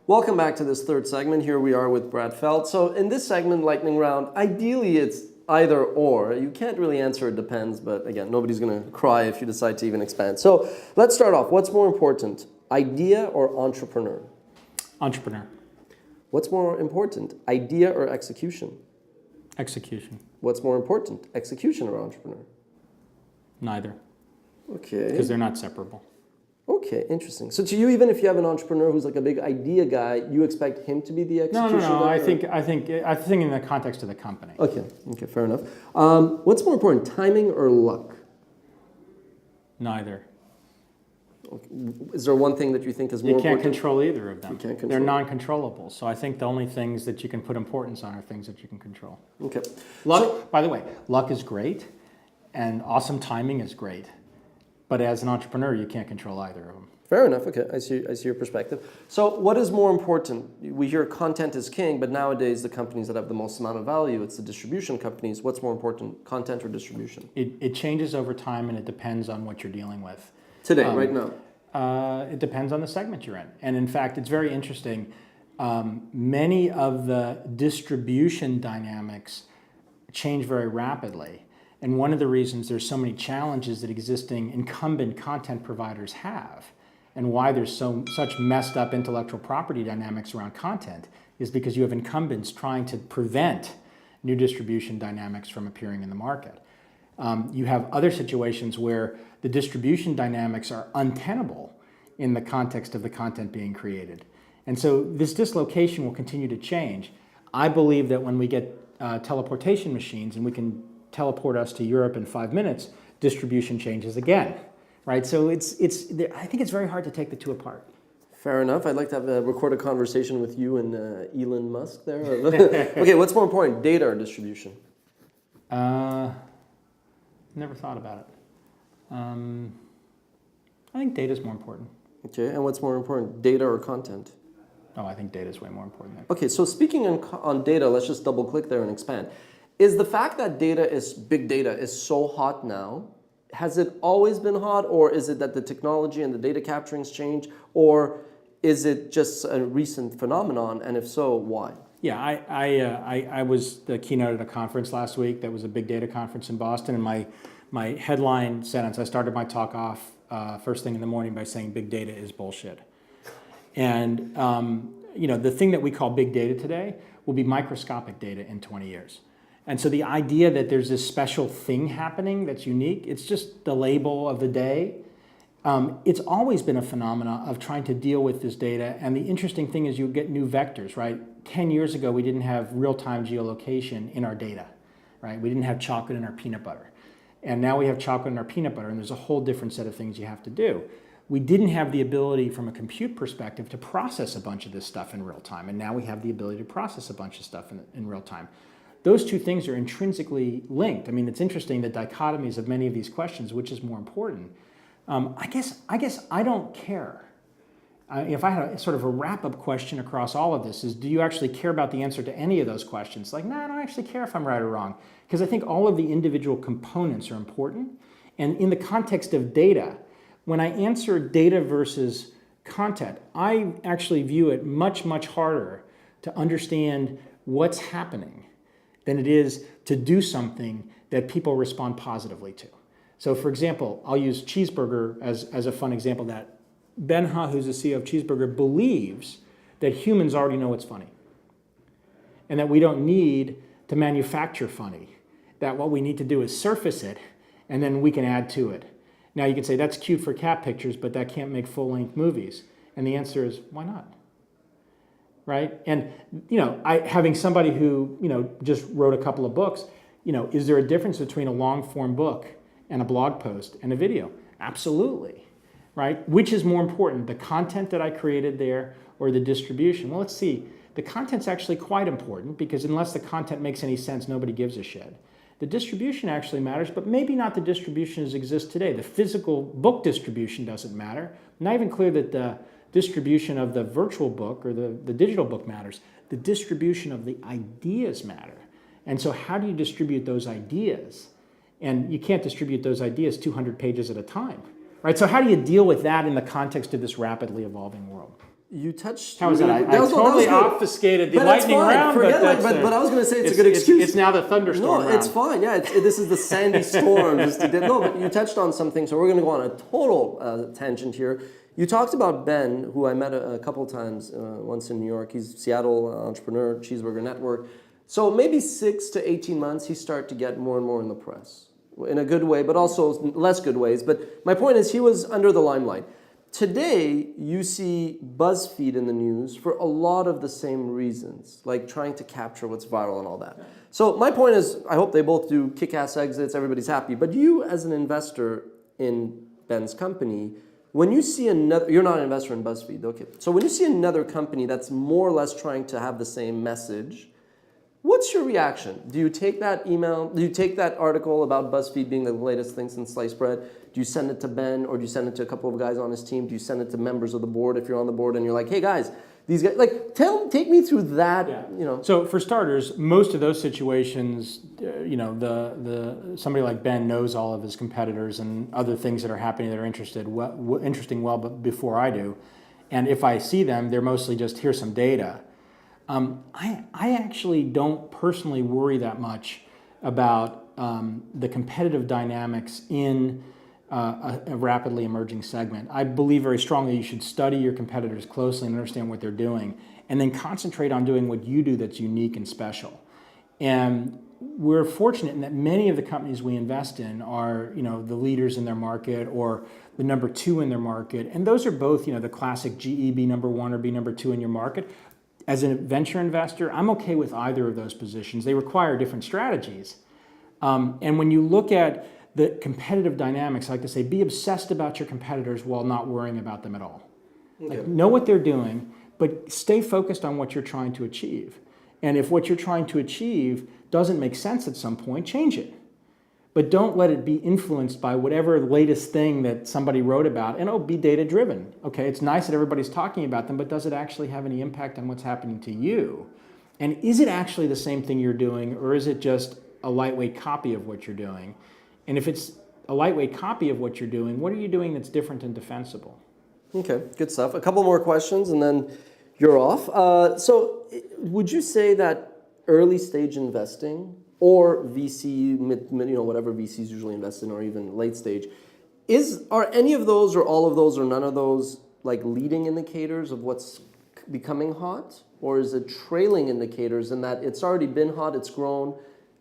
Welcome back to this third segment. Here we are with Brad Feld. So in this segment, lightning round, ideally it's either or. You can't really answer it depends, but again, nobody's going to cry if you decide to even expand. So let's start off. What's more important, idea or entrepreneur? Entrepreneur. What's more important, idea or execution? Execution. What's more important, execution or entrepreneur? Neither. Okay. Because they're not separable. Okay, interesting. So to you, even if you have an entrepreneur who's like a big idea guy, you expect him to be the execution No. guy? I think in the context of the company. Okay, fair enough. What's more important, timing or luck? Neither. Okay. Is there one thing that you think is more You can't important? control either of them. You can't control. They're non-controllable. So I think the only things that you can put importance on are things that you can control. Okay. Luck, by the way, luck is great, and awesome timing is great. But as an entrepreneur, you can't control either of them. Fair enough. Okay, I see your perspective. So what is more important? We hear content is king, but nowadays the companies that have the most amount of value, it's the distribution companies. What's more important, content or distribution? It changes over time, and it depends on what you're dealing with. Today, right now? It depends on the segment you're in. And in fact, it's very interesting. Many of the distribution dynamics change very rapidly. And one of the reasons there's so many challenges that existing incumbent content providers have, and why there's such messed up intellectual property dynamics around content, is because you have incumbents trying to prevent new distribution dynamics from appearing in the market. You have other situations where the distribution dynamics are untenable in the context of the content being created. And so this dislocation will continue to change. I believe that when we get teleportation machines and we can teleport us to Europe in 5 minutes, distribution changes again, right? So I think it's very hard to take the two apart. Fair enough. I'd like to have a recorded conversation with you and Elon Musk there. Okay, what's more important, data or distribution? Never thought about it. I think data is more important. Okay, and what's more important, data or content? Oh, I think data is way more important there. Okay, so speaking on data, let's just double click there and expand. Is the fact that big data is so hot now, has it always been hot, or is it that the technology and the data capturing's changed, or is it just a recent phenomenon, and if so, why? Yeah, I was the keynote at a conference last week that was a big data conference in Boston, and my headline sentence, I started my talk off first thing in the morning by saying big data is bullshit. And the thing that we call big data today will be microscopic data in 20 years. And so the idea that there's this special thing happening that's unique, it's just the label of the day. It's always been a phenomena of trying to deal with this data. And the interesting thing is you get new vectors, right? 10 years ago, we didn't have real-time geolocation in our data, right? We didn't have chocolate in our peanut butter. And now we have chocolate in our peanut butter, and there's a whole different set of things you have to do. We didn't have the ability from a compute perspective to process a bunch of this stuff in real time. And now we have the ability to process a bunch of stuff in real time. Those two things are intrinsically linked. I mean, it's interesting, the dichotomies of many of these questions, which is more important. I guess I don't care. If I had a sort of a wrap-up question across all of this is, do you actually care about the answer to any of those questions? Like, no, I don't actually care if I'm right or wrong. Because I think all of the individual components are important. And in the context of data, when I answer data versus content, I actually view it much, much harder to understand what's happening than it is to do something that people respond positively to. So for example, I'll use Cheeseburger as a fun example that Ben Ha, who's the CEO of Cheeseburger, believes that humans already know what's funny and that we don't need to manufacture funny, that what we need to do is surface it and then we can add to it. Now you can say that's cute for cat pictures, but that can't make full-length movies. And the answer is, why not? Right? And, having somebody who, just wrote a couple of books, is there a difference between a long-form book and a blog post and a video? Absolutely. Right? Which is more important, the content that I created there or the distribution? Well, let's see. The content's actually quite important because unless the content makes any sense, nobody gives a shit. The distribution actually matters, but maybe not the distribution as exists today. The physical book distribution doesn't matter. I'm not even clear that the distribution of the virtual book or the digital book matters. The distribution of the ideas matter. And so how do you distribute those ideas? And you can't distribute those ideas 200 pages at a time, right? So how do you deal with that in the context of this rapidly evolving world? You touched. How was that? I that was totally good. obfuscated the But it's lightning fine. round, Forget but, but I was going to say it's a good excuse. It's now the thunderstorm No, round. it's fine. Yeah, this is the sandy storm. No, but you touched on something, so we're going to go on a total tangent here. You talked about Ben, who I met a couple of times, once in New York. He's Seattle entrepreneur, Cheeseburger Network. So maybe 6 to 18 months, he started to get more and more in the press, in a good way, but also less good ways. But my point is, he was under the limelight. Today, you see BuzzFeed in the news for a lot of the same reasons, like trying to capture what's viral and all that. So my point is, I hope they both do kick-ass exits, everybody's happy. But you, as an investor in Ben's company, when you see another, you're not an investor in BuzzFeed, okay. So when you see another company that's more or less trying to have the same message, what's your reaction? Do you take that email, do you take that article about BuzzFeed being the latest thing since sliced bread? Do you send it to Ben, or do you send it to a couple of guys on his team? Do you send it to members of the board if you're on the board and you're like, hey guys, these guys, like, take me through that, you know. So for starters, most of those situations, you know, somebody like Ben knows all of his competitors and other things that are happening that are interesting but before I do. And if I see them, they're mostly just, here's some data. I actually don't personally worry that much about the competitive dynamics in a rapidly emerging segment. I believe very strongly you should study your competitors closely and understand what they're doing, and then concentrate on doing what you do that's unique and special. And we're fortunate in that many of the companies we invest in are, you know, the leaders in their market or the number 2 in their market, and those are both, you know, the classic GE, be number 1 or be number 2 in your market. As a venture investor, I'm okay with either of those positions. They require different strategies. And when you look at the competitive dynamics, I like to say, be obsessed about your competitors while not worrying about them at all. Okay. Like, know what they're doing, but stay focused on what you're trying to achieve. And if what you're trying to achieve doesn't make sense at some point, change it. But don't let it be influenced by whatever latest thing that somebody wrote about. And be data driven. Okay, it's nice that everybody's talking about them, but does it actually have any impact on what's happening to you? And is it actually the same thing you're doing, or is it just a lightweight copy of what you're doing? And if it's a lightweight copy of what you're doing, what are you doing that's different and defensible? Okay, good stuff. A couple more questions and then you're off. So would you say that early stage investing or VC, whatever VCs usually invest in, or even late stage, are any of those or all of those or none of those like leading indicators of what's becoming hot? Or is it trailing indicators in that it's already been hot, it's grown,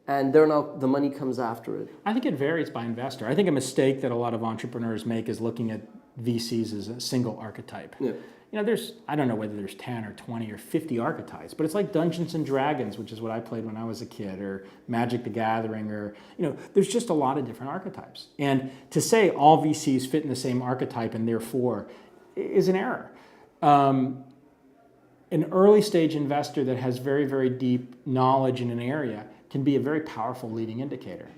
and the money comes after it? I think it varies by investor. I think a mistake that a lot of entrepreneurs make is looking at VCs as a single archetype. Yeah. You know, I don't know whether there's 10 or 20 or 50 archetypes, but it's like Dungeons and Dragons, which is what I played when I was a kid, or Magic the Gathering, or, you know, there's just a lot of different archetypes. And to say all VCs fit in the same archetype and therefore is an error. An early stage investor that has very, very deep knowledge in an area can be a very powerful leading indicator.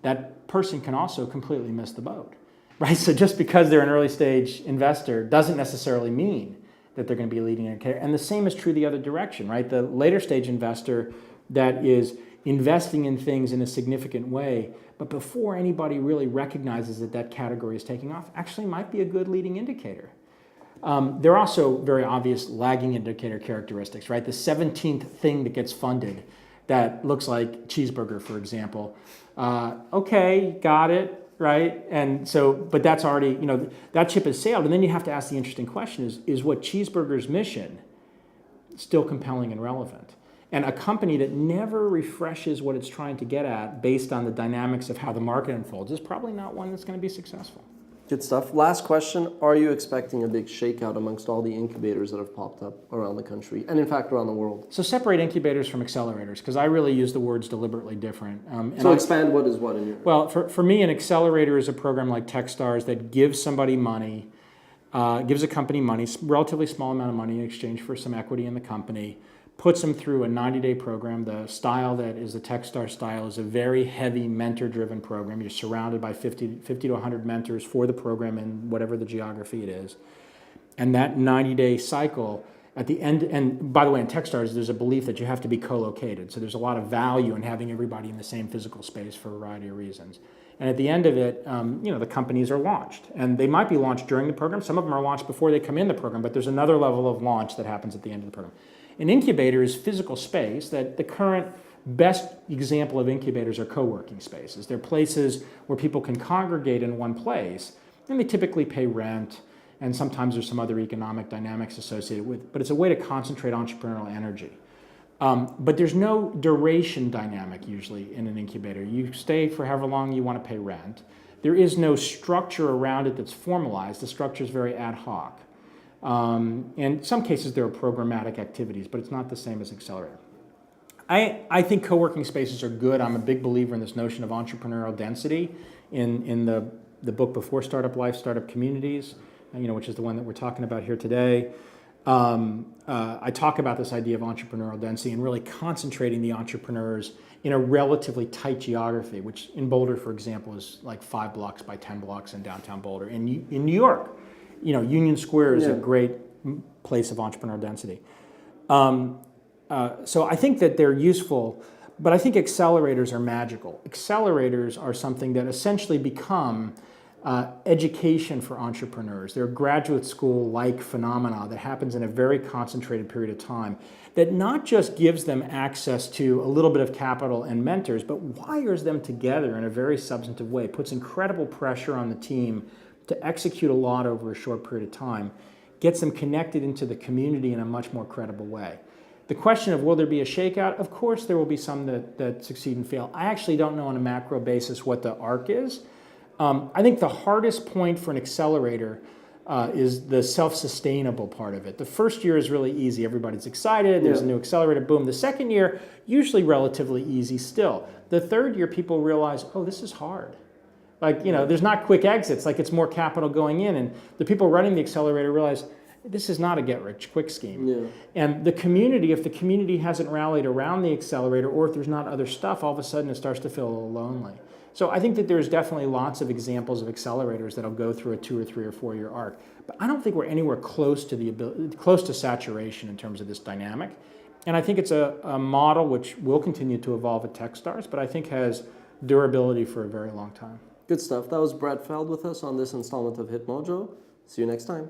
That person can also completely miss the boat, right? So just because they're an early stage investor doesn't necessarily mean that they're going to be a leading indicator. And the same is true the other direction, right? The later stage investor that is investing in things in a significant way, but before anybody really recognizes that that category is taking off, actually might be a good leading indicator. There are also very obvious lagging indicator characteristics, right? The 17th thing that gets funded that looks like Cheeseburger, for example. Okay, got it. Right? And so, but that's already, you know, that ship has sailed. And then you have to ask the interesting question is what Cheeseburger's mission still compelling and relevant? And a company that never refreshes what it's trying to get at based on the dynamics of how the market unfolds is probably not one that's going to be successful. Good stuff. Last question. Are you expecting a big shakeout amongst all the incubators that have popped up around the country and in fact around the world? So separate incubators from accelerators, because I really use the words deliberately different. So expand what is what in your... Well, for me, an accelerator is a program like Techstars that gives somebody money, gives a company money, relatively small amount of money in exchange for some equity in the company, puts them through a 90-day program. The style that is the Techstars style is a very heavy mentor-driven program. You're surrounded by 50 to 100 mentors for the program in whatever the geography it is. And that 90-day cycle, at the end, and by the way, in Techstars, there's a belief that you have to be co-located. So there's a lot of value in having everybody in the same physical space for a variety of reasons. And at the end of it, the companies are launched. And they might be launched during the program. Some of them are launched before they come in the program, but there's another level of launch that happens at the end of the program. An incubator is physical space that the current best example of incubators are co-working spaces. They're places where people can congregate in one place, and they typically pay rent, and sometimes there's some other economic dynamics associated with, but it's a way to concentrate entrepreneurial energy. But there's no duration dynamic usually in an incubator. You stay for however long you want to pay rent. There is no structure around it that's formalized. The structure is very ad hoc. And in some cases there are programmatic activities, but it's not the same as accelerator. I think co-working spaces are good. I'm a big believer in this notion of entrepreneurial density in the book Before Startup Life, Startup Communities, which is the one that we're talking about here today. I talk about this idea of entrepreneurial density and really concentrating the entrepreneurs in a relatively tight geography, which in Boulder, for example, is like 5 blocks by 10 blocks in downtown Boulder. In New York, Union Square is a great place of entrepreneurial density. So I think that they're useful, but I think accelerators are magical. Accelerators are something that essentially become education for entrepreneurs. They're a graduate school-like phenomena that happens in a very concentrated period of time that not just gives them access to a little bit of capital and mentors, but wires them together in a very substantive way, puts incredible pressure on the team to execute a lot over a short period of time, gets them connected into the community in a much more credible way. The question of will there be a shakeout? Of course there will be some that succeed and fail. I actually don't know on a macro basis what the arc is. I think the hardest point for an accelerator is the self-sustainable part of it. The first year is really easy. Everybody's excited. There's a new accelerator. Boom. The second year, usually relatively easy still. The third year, people realize, oh, this is hard. There's not quick exits. It's more capital going in. And the people running the accelerator realize, this is not a get-rich-quick scheme. Yeah. And the community, if the community hasn't rallied around the accelerator, or if there's not other stuff, all of a sudden it starts to feel a little lonely. So I think that there's definitely lots of examples of accelerators that'll go through a 2 or 3 or 4 year arc. But I don't think we're anywhere close to saturation in terms of this dynamic. And I think it's a model which will continue to evolve at Techstars, but I think has durability for a very long time. Good stuff. That was Brad Feld with us on this installment of HipMojo. See you next time.